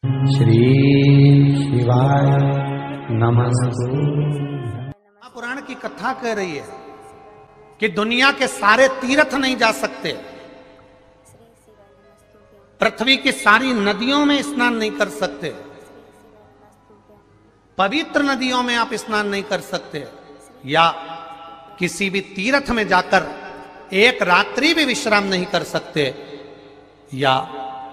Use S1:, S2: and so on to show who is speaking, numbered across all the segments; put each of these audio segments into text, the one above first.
S1: श्री शिवाय नमस्तु।
S2: पुराण की कथा कह रही है कि दुनिया के सारे तीर्थ नहीं जा सकते, पृथ्वी की सारी नदियों में स्नान नहीं कर सकते, पवित्र नदियों में आप स्नान नहीं कर सकते, या किसी भी तीर्थ में जाकर एक रात्रि भी विश्राम नहीं कर सकते, या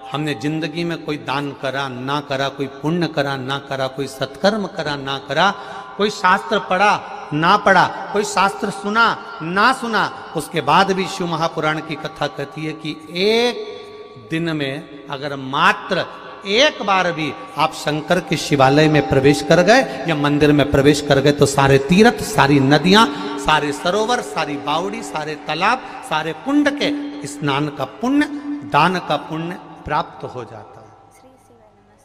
S2: हमने जिंदगी में कोई दान करा ना करा, कोई पुण्य करा ना करा, कोई सत्कर्म करा ना करा, कोई शास्त्र पढ़ा ना पढ़ा, कोई शास्त्र सुना ना सुना, उसके बाद भी शिव महापुराण की कथा कहती है कि एक दिन में अगर मात्र एक बार भी आप शंकर के शिवालय में प्रवेश कर गए या मंदिर में प्रवेश कर गए तो सारे तीर्थ, सारी नदियां, सारे सरोवर, सारी बावड़ी, सारे तालाब, सारे कुंड के स्नान का पुण्य, दान का पुण्य प्राप्त हो जाता है,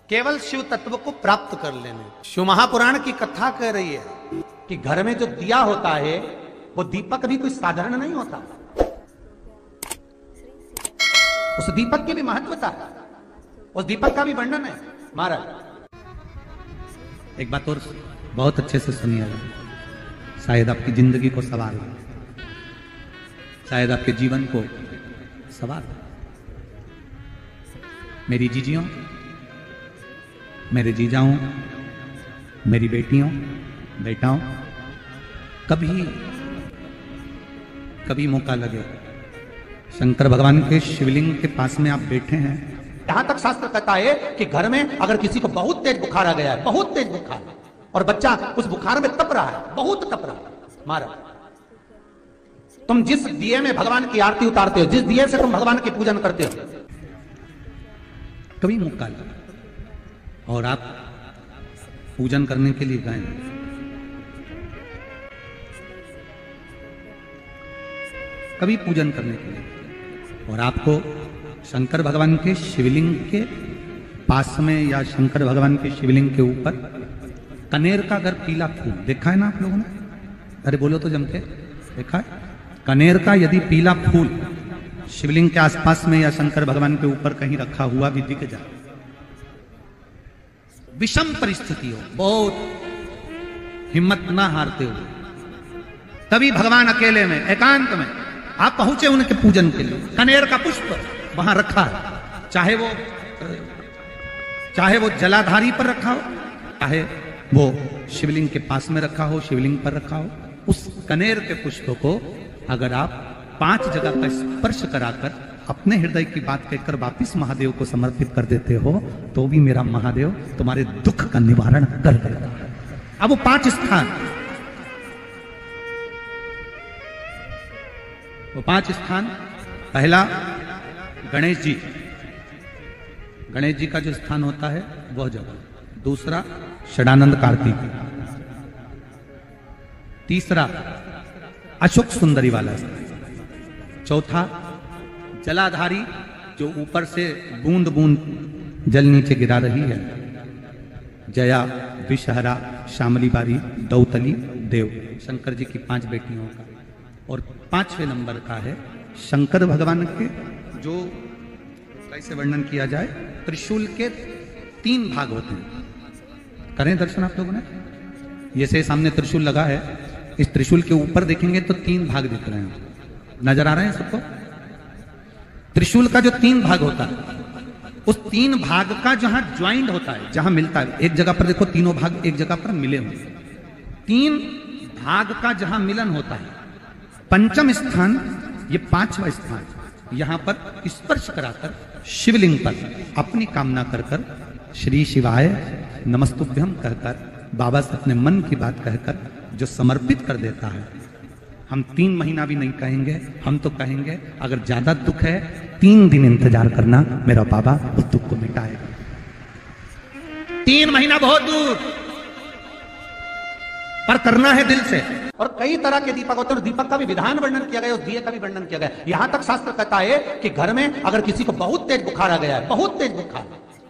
S2: केवल शिव तत्व को प्राप्त कर लेने। शिव महापुराण की कथा कह रही है कि घर में जो दिया होता है वो दीपक भी कोई साधारण नहीं होता, उस दीपक की भी महत्वता है, उस दीपक का भी वर्णन है। महाराज एक बात और बहुत अच्छे से सुनिएगा, शायद आपकी जिंदगी को सवार हो, शायद आपके जीवन को सवार हो। मेरी जीजियों, मेरे जीजाओं, मेरी बेटियों, बेटाओं, कभी मौका लगे शंकर भगवान के शिवलिंग के पास में आप बैठे हैं, यहां तक शास्त्र कहता है कि घर में अगर किसी को बहुत तेज बुखार आ गया है, बहुत तेज बुखार, और बच्चा उस बुखार में तप रहा है, बहुत तप रहा है, महाराज तुम जिस दिए में भगवान की आरती उतारते हो, जिस दिए से तुम भगवान की पूजन करते हो, कभी मौका लगा और आप पूजन करने के लिए गए, कभी पूजन करने के लिए, और आपको शंकर भगवान के शिवलिंग के पास में या शंकर भगवान के शिवलिंग के ऊपर कनेर का अगर पीला फूल देखा है ना आप लोगों ने, अरे बोलो तो जम के, देखा है? कनेर का यदि पीला फूल शिवलिंग के आसपास में या शंकर भगवान के ऊपर कहीं रखा हुआ भी दिख जाए, विषम परिस्थिति हो, बहुत हिम्मत ना हारते हो, तभी भगवान अकेले में एकांत में आप पहुंचे उनके पूजन के लिए, कनेर का पुष्प वहां रखा है, चाहे वो जलाधारी पर रखा हो, चाहे वो शिवलिंग के पास में रखा हो, शिवलिंग पर रखा हो, उस कनेर के पुष्प को अगर आप 5 जगह का स्पर्श कराकर अपने हृदय की बात कहकर वापिस महादेव को समर्पित कर देते हो तो भी मेरा महादेव तुम्हारे दुख का निवारण कर देता है। अब वो 5 स्थान, वो 5 स्थान, पहला गणेश जी, गणेश जी का जो स्थान होता है वह जगह, दूसरा षडानंद कार्तिक, तीसरा अशोक सुंदरी वाला स्थान, चौथा जलाधारी जो ऊपर से बूंद बूंद जल नीचे गिरा रही है, जया, विषहरा, शामली बारी, दौतली, देव, शंकर जी की 5 बेटियों का, और 5वें नंबर का है शंकर भगवान के, जो कैसे वर्णन किया जाए, त्रिशूल के 3 भाग होते हैं। करें दर्शन आप लोगों ने, ये से सामने त्रिशूल लगा है, इस त्रिशूल के ऊपर देखेंगे तो 3 भाग दिख रहे हैं, नजर आ रहे हैं सबको? त्रिशूल का जो 3 भाग होता है, उस 3 भाग का जहां ज्वाइंट होता है, जहां मिलता है, एक जगह पर देखो तीनों भाग एक जगह पर मिले हुए, 3 भाग का जहां मिलन होता है, 5वां स्थान, ये 5वां स्थान, यहां पर स्पर्श कराकर शिवलिंग पर अपनी कामना कर कर श्री शिवाय नमस्तुभ्यम कहकर बाबा से अपने मन की बात कहकर जो समर्पित कर देता है, हम 3 महीना भी नहीं कहेंगे, हम तो कहेंगे अगर ज्यादा दुख है 3 दिन इंतजार करना, मेरा बाबा उस दुख को मिटाएगा। 3 महीना बहुत दूर, पर करना है दिल से। और कई तरह के दीपक होते हैं, दीपक का भी विधान वर्णन किया गया, उस दिए का भी वर्णन किया गया। यहां तक शास्त्र कहता है कि घर में अगर किसी को बहुत तेज बुखार आ गया है, बहुत तेज बुखार,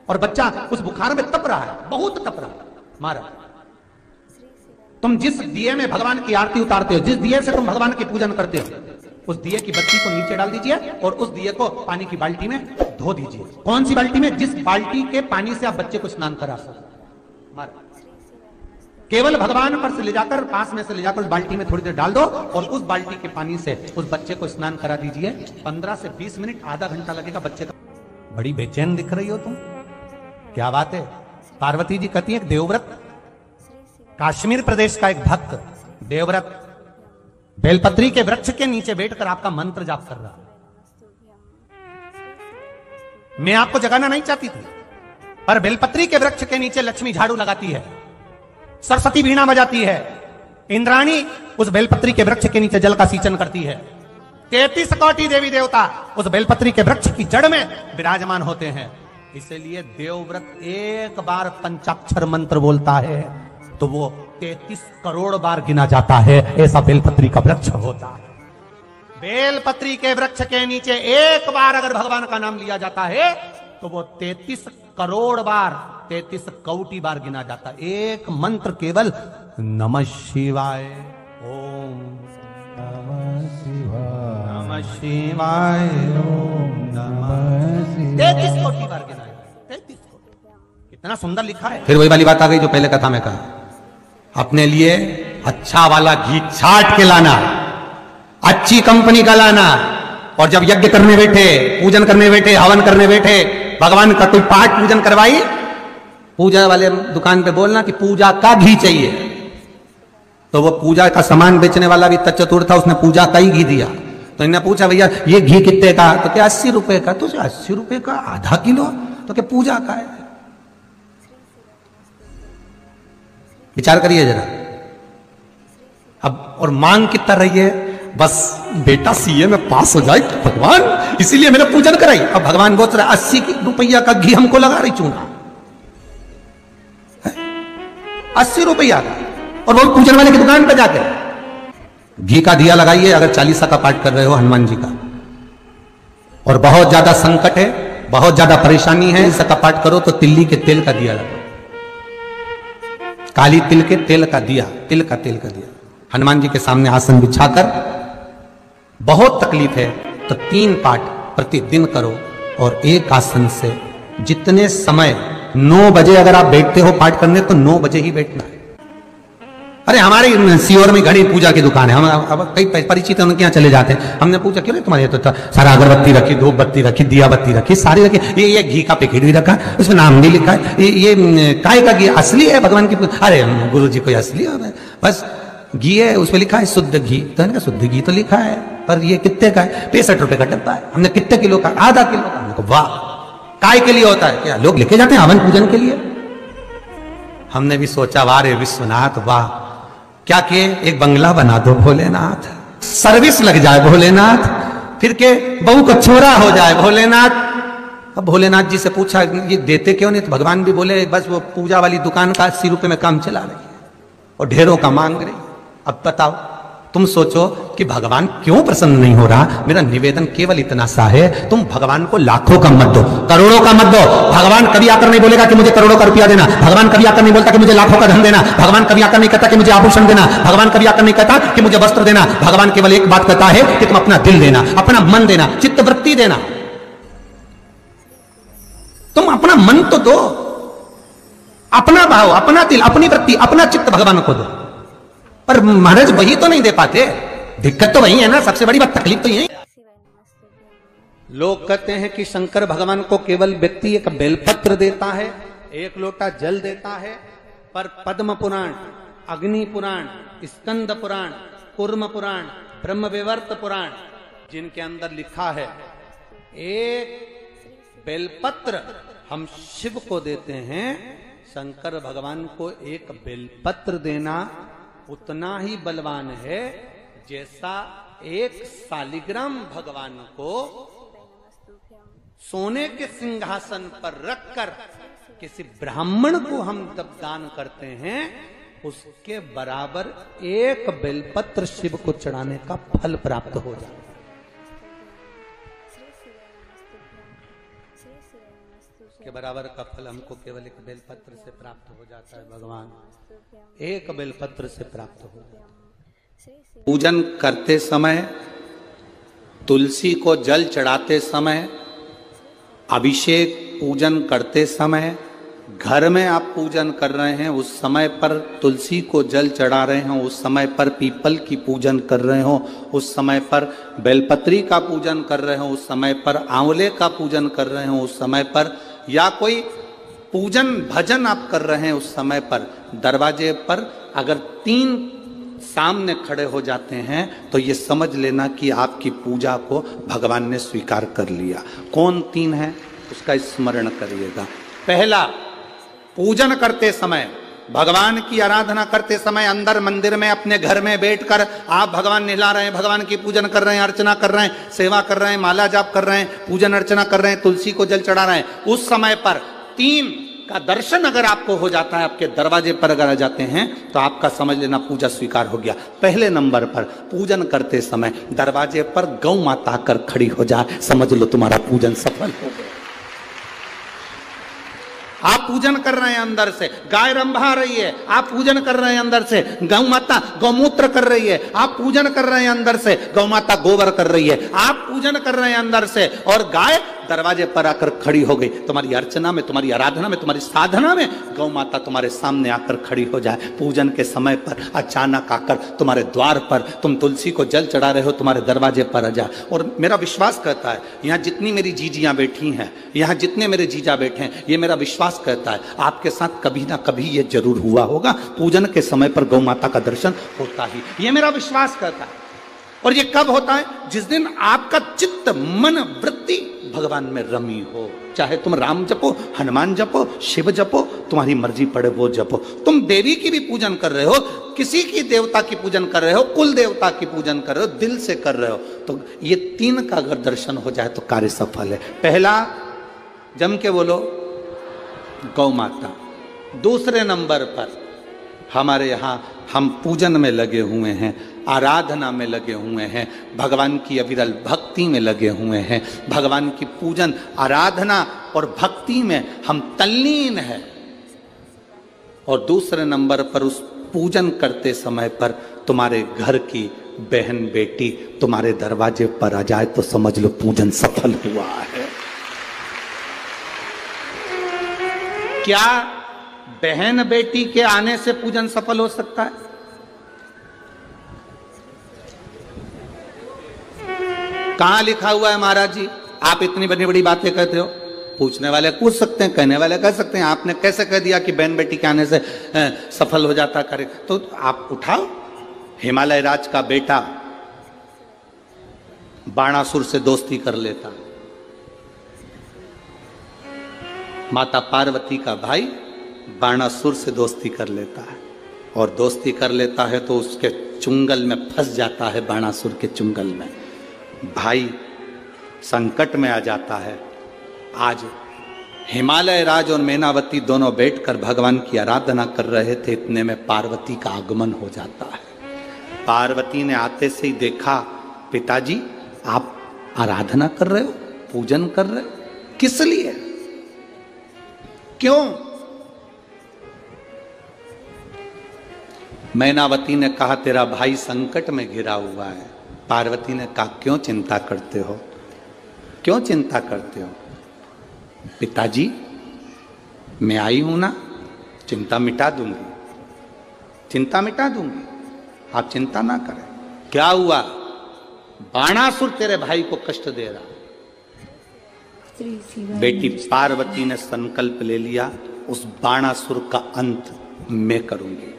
S2: और बच्चा उस बुखार में तप रहा है, बहुत तप रहा है, महाराज तुम जिस दिए में भगवान की आरती उतारते हो, जिस दिए से तुम भगवान की पूजन करते हो, उस दिए की बत्ती को नीचे डाल दीजिए और उस दिए को पानी की बाल्टी में धो दीजिए। कौन सी बाल्टी में? जिस बाल्टी के पानी से आप बच्चे को स्नान करा सको। मार केवल भगवान पर से ले जाकर, पास में से ले जाकर उस बाल्टी में थोड़ी देर डाल दो और उस बाल्टी के पानी से उस बच्चे को स्नान करा दीजिए। 15 से 20 मिनट, आधा घंटा लगेगा बच्चे का। बड़ी बेचैन दिख रही हो तुम, क्या बात है? पार्वती जी कहती है देवव्रत, कश्मीर प्रदेश का एक भक्त देवव्रत बेलपत्री के वृक्ष के नीचे बैठकर आपका मंत्र जाप कर रहा। मैं आपको जगाना नहीं चाहती थी, पर बेलपत्री के वृक्ष के नीचे लक्ष्मी झाड़ू लगाती है, सरस्वती वीणा बजाती है, इंद्राणी उस बेलपत्री के वृक्ष के नीचे जल का सिंचन करती है। 33 कोटि देवी देवता उस बेलपत्री के वृक्ष की जड़ में विराजमान होते हैं। इसलिए देवव्रत एक बार पंचाक्षर मंत्र बोलता है तो वो 33 करोड़ बार गिना जाता है। ऐसा बेलपत्री का वृक्ष होता है। बेलपत्री के वृक्ष के नीचे एक बार अगर भगवान का नाम लिया जाता है तो वो 33 करोड़ बार, 33 कोटि बार गिना जाता है। एक मंत्र केवल नमः शिवाय, ओम नमः शिवाय, नमः शिवाय, ओम नमः शिवाय, 33 कोटि बार गिना है। 33 कोटि, कितना सुंदर लिखा है। फिर वही वाली बात आ गई जो पहले कथा में कहा, अपने लिए अच्छा वाला घी छाट के लाना, अच्छी कंपनी का लाना, और जब यज्ञ करने बैठे, पूजन करने बैठे, हवन करने बैठे, भगवान का कोई पाठ पूजन करवाई, पूजा वाले दुकान पे बोलना कि पूजा का घी चाहिए। तो वो पूजा का सामान बेचने वाला भी तच्चतुर था, उसने पूजा का ही घी दिया। तो इन्हें पूछा भैया ये घी कितने का? तो क्या 80 रुपए का? तो 80 रुपए का आधा किलो? तो क्या पूजा का है? विचार करिए जरा। अब और मांग कितना रही है? बस बेटा सीए में पास हो जाए भगवान, इसीलिए मैंने पूजन कराई। अब भगवान बोल रहा 80 रुपया का घी हमको लगा रही चूना, 80 रुपया का, और वो पूजन वाले की दुकान पर जाकर घी का दिया लगाइए। अगर 40 का पाठ कर रहे हो हनुमान जी का और बहुत ज्यादा संकट है, बहुत ज्यादा परेशानी है, इसका पाठ करो तो तिल्ली के तेल का दिया लगाओ, काली तिल के तेल का दिया, तिल का तेल का दिया हनुमान जी के सामने आसन बिछाकर। बहुत तकलीफ है तो 3 पाठ प्रतिदिन करो और एक आसन से जितने समय 9 बजे अगर आप बैठते हो पाठ करने तो 9 बजे ही बैठना है। अरे हमारे सीहोर में घड़ी पूजा की दुकान है, हम अब कई परिचित हैं उनके यहाँ चले जाते हैं। हमने पूछा क्यों तुम्हारे तो सारा अगरबत्ती रखी, धूप बत्ती रखी, दिया बत्ती रखी, सारी रखी, ये घी का पैकेट भी रखा, उसमें नाम नहीं लिखा है, ये काय का घी असली है भगवान की? अरे गुरु जी कोई असली है, बस घी है उसमें लिखा है शुद्ध घी। तो मैंने कहा शुद्ध घी तो लिखा है, पर ये कितने का है? 65 रुपए का डब्बा है। हमने कितने किलो का? आधा किलो का। हमने कहा वाह, काय के लिए होता है? क्या लोग लेके जाते हैं हवन पूजन के लिए? हमने भी सोचा वाह रे विश्वनाथ वाह, क्या किए? एक बंगला बना दो भोलेनाथ, सर्विस लग जाए भोलेनाथ, फिर के बहू का छोरा हो जाए भोलेनाथ। अब भोलेनाथ जी से पूछा ये देते क्यों नहीं? तो भगवान भी बोले बस वो पूजा वाली दुकान का 80 रुपए में काम चला रही है और ढेरों का मांग रही। अब बताओ, तुम सोचो कि भगवान क्यों प्रसन्न नहीं हो रहा? मेरा निवेदन केवल इतना सा है, तुम भगवान को लाखों का मत दो, करोड़ों का मत दो। भगवान कभी आकर नहीं बोलेगा कि मुझे करोड़ों का रुपया देना, भगवान कभी आकर नहीं बोलता कि मुझे लाखों का धन देना, भगवान कभी आकर नहीं कहता कि मुझे आभूषण देना, भगवान कभी आकर नहीं कहता कि मुझे वस्त्र देना। भगवान केवल एक बात कहता है कि तुम अपना दिल देना, अपना मन देना, चित्त वृत्ति देना। तुम अपना मन तो दो, अपना भाव, अपना दिल, अपनी वृत्ति, अपना चित्त भगवान को दो। पर महाराज वही तो नहीं दे पाते, दिक्कत तो वही है ना, सबसे बड़ी बात, तकलीफ तो यही। लोग कहते हैं कि शंकर भगवान को केवल व्यक्ति एक बेलपत्र देता है, एक लोटा जल देता है, पर पद्म पुराण, अग्नि पुराण, स्कंद पुराण, कूर्म पुराण, ब्रह्मविवर्त पुराण, जिनके अंदर लिखा है एक बेलपत्र हम शिव को देते हैं, शंकर भगवान को एक बेलपत्र देना उतना ही बलवान है जैसा एक शालिग्राम भगवान को सोने के सिंहासन पर रखकर किसी ब्राह्मण को हम जब दान करते हैं उसके बराबर एक बेलपत्र शिव को चढ़ाने का फल प्राप्त हो जाता है। के बराबर का फल हमको केवल एक बेलपत्र से प्राप्त हो जाता है। भगवान एक बेलपत्र से प्राप्त हो जाता है। पूजन करते समय, तुलसी को जल चढ़ाते समय अभिषेक पूजन करते समय घर में आप पूजन कर रहे हैं, उस समय पर तुलसी को जल चढ़ा रहे हो, उस समय पर पीपल की पूजन कर रहे हो, उस समय पर बेलपत्री का पूजन कर रहे हो, उस समय पर आंवले का पूजन कर रहे हो, उस समय पर या कोई पूजन भजन आप कर रहे हैं, उस समय पर दरवाजे पर अगर 3 सामने खड़े हो जाते हैं तो ये समझ लेना कि आपकी पूजा को भगवान ने स्वीकार कर लिया। कौन 3 है उसका स्मरण करिएगा। पहला, पूजन करते समय, भगवान की आराधना करते समय अंदर मंदिर में अपने घर में बैठकर आप भगवान नहला रहे हैं, भगवान की पूजन कर रहे हैं, अर्चना कर रहे हैं, सेवा कर रहे हैं, माला जाप कर रहे हैं, पूजन अर्चना कर रहे हैं, तुलसी को जल चढ़ा रहे हैं, उस समय पर 3 का दर्शन अगर आपको हो जाता है, आपके दरवाजे पर अगर आ जाते हैं तो आपका समझ लेना पूजा स्वीकार हो गया। पहले नंबर पर पूजन करते समय दरवाजे पर गौ माता आकर खड़ी हो जाए, समझ लो तुम्हारा पूजन सफल हो गया। आप पूजन कर रहे हैं अंदर से, गाय रंभा रही है, आप पूजन कर रहे हैं अंदर से, गौ माता गौमूत्र कर रही है, आप पूजन कर रहे हैं अंदर से, गौ माता गोबर कर रही है, आप पूजन कर रहे हैं अंदर से, और गाय दरवाजे पर आकर खड़ी हो गई। तुम्हारी अर्चना में, तुम्हारी आराधना में, तुम्हारी साधना में गौ माता तुम्हारे सामने आकर खड़ी हो जाए। पूजन के समय पर अचानक आकर तुम्हारे द्वार पर, तुम तुलसी को जल चढ़ा रहे हो, तुम्हारे दरवाजे पर आ जाए। और मेरा विश्वास कहता है, यहाँ जितनी मेरी जीजियां बैठी हैं, यहाँ जितने मेरे जीजा बैठे हैं, ये मेरा विश्वास कहता है आपके साथ कभी ना कभी ये जरूर हुआ होगा, पूजन के समय पर गौ माता का दर्शन होता ही, ये मेरा विश्वास कहता है। और ये कब होता है? जिस दिन आपका चित्त, मन, वृत्ति भगवान में रमी हो। चाहे तुम राम जपो, हनुमान जपो, शिव जपो, तुम्हारी मर्जी पड़े वो जपो। तुम देवी की भी पूजन कर रहे हो, किसी की देवता की पूजन कर रहे हो, कुल देवता की पूजन कर रहे हो, दिल से कर रहे हो, तो ये 3 का अगर दर्शन हो जाए तो कार्य सफल है। पहला, जम के बोलो, गौ माता। दूसरे नंबर पर हमारे यहाँ हम पूजन में लगे हुए हैं, आराधना में लगे हुए हैं, भगवान की अविरल भक्ति में लगे हुए हैं, भगवान की पूजन, आराधना और भक्ति में हम तल्लीन हैं। और दूसरे नंबर पर उस पूजन करते समय पर तुम्हारे घर की बहन बेटी तुम्हारे दरवाजे पर आ जाए तो समझ लो पूजन सफल हुआ है। क्या बहन बेटी के आने से पूजन सफल हो सकता है? कहां लिखा हुआ है महाराज जी? आप इतनी बड़ी बड़ी बातें कहते हो। पूछने वाले पूछ सकते हैं, कहने वाले कह सकते हैं, आपने कैसे कह दिया कि बहन बेटी के आने से सफल हो जाता कार्य? तो आप उठाओ, हिमालय राज का बेटा बाणासुर से दोस्ती कर लेता, माता पार्वती का भाई बाणासुर से दोस्ती कर लेता है, और दोस्ती कर लेता है तो उसके चुंगल में फंस जाता है, बाणासुर के चुंगल में भाई संकट में आ जाता है। आज हिमालय राज और मैनावती दोनों बैठकर भगवान की आराधना कर रहे थे, इतने में पार्वती का आगमन हो जाता है। पार्वती ने आते से ही देखा, पिताजी आप आराधना कर रहे हो, पूजन कर रहे हो, किस लिए, क्यों? मैनावती ने कहा तेरा भाई संकट में घिरा हुआ है। पार्वती ने कहा क्यों चिंता करते हो, क्यों चिंता करते हो? पिताजी मैं आई हूं ना, चिंता मिटा दूंगी, चिंता मिटा दूंगी, आप चिंता ना करें। क्या हुआ? बाणासुर तेरे भाई को कष्ट दे रहा। बेटी पार्वती ने संकल्प ले लिया, उस बाणासुर का अंत मैं करूंगी।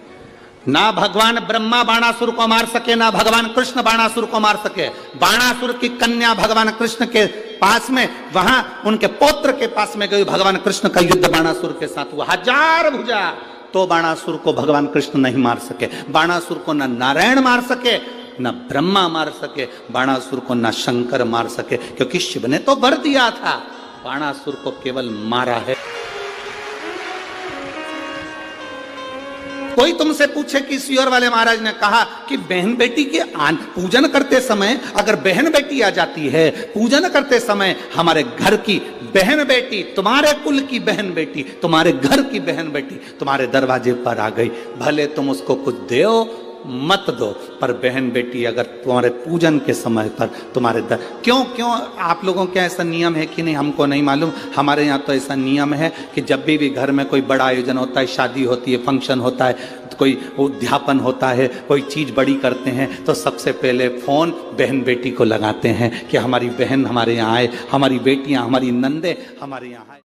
S2: ना भगवान ब्रह्मा बाणासुर को मार सके, ना भगवान कृष्ण बाणासुर को मार सके। बाणासुर की कन्या भगवान कृष्ण के पास में, वहां उनके पौत्र के पास में गई, भगवान कृष्ण का युद्ध बाणासुर के साथ हुआ, 1000 भुजा, तो बाणासुर को भगवान कृष्ण नहीं मार सके। बाणासुर को न नारायण मार सके, न ब्रह्मा मार सके, बाणासुर को न शंकर मार सके, क्योंकि शिव ने तो वर दिया था, बाणासुर को केवल मारा है। कोई तुमसे पूछे कि सियोर वाले महाराज ने कहा कि बहन बेटी के पूजन करते समय अगर बहन बेटी आ जाती है, पूजन करते समय हमारे घर की बहन बेटी, तुम्हारे कुल की बहन बेटी, तुम्हारे घर की बहन बेटी तुम्हारे दरवाजे पर आ गई, भले तुम उसको कुछ दो मत दो, पर बहन बेटी अगर तुम्हारे पूजन के समय पर तुम्हारे क्यों आप लोगों के ऐसा नियम है कि नहीं हमको नहीं मालूम। हमारे यहाँ तो ऐसा नियम है कि जब भी घर में कोई बड़ा आयोजन होता है, शादी होती है, फंक्शन होता है, कोई उद्यापन होता है, कोई चीज बड़ी करते हैं, तो सबसे पहले फोन बहन बेटी को लगाते हैं कि हमारी बहन हमारे यहाँ आए, हमारी बेटियां, हमारी नंदे हमारे यहाँ आए।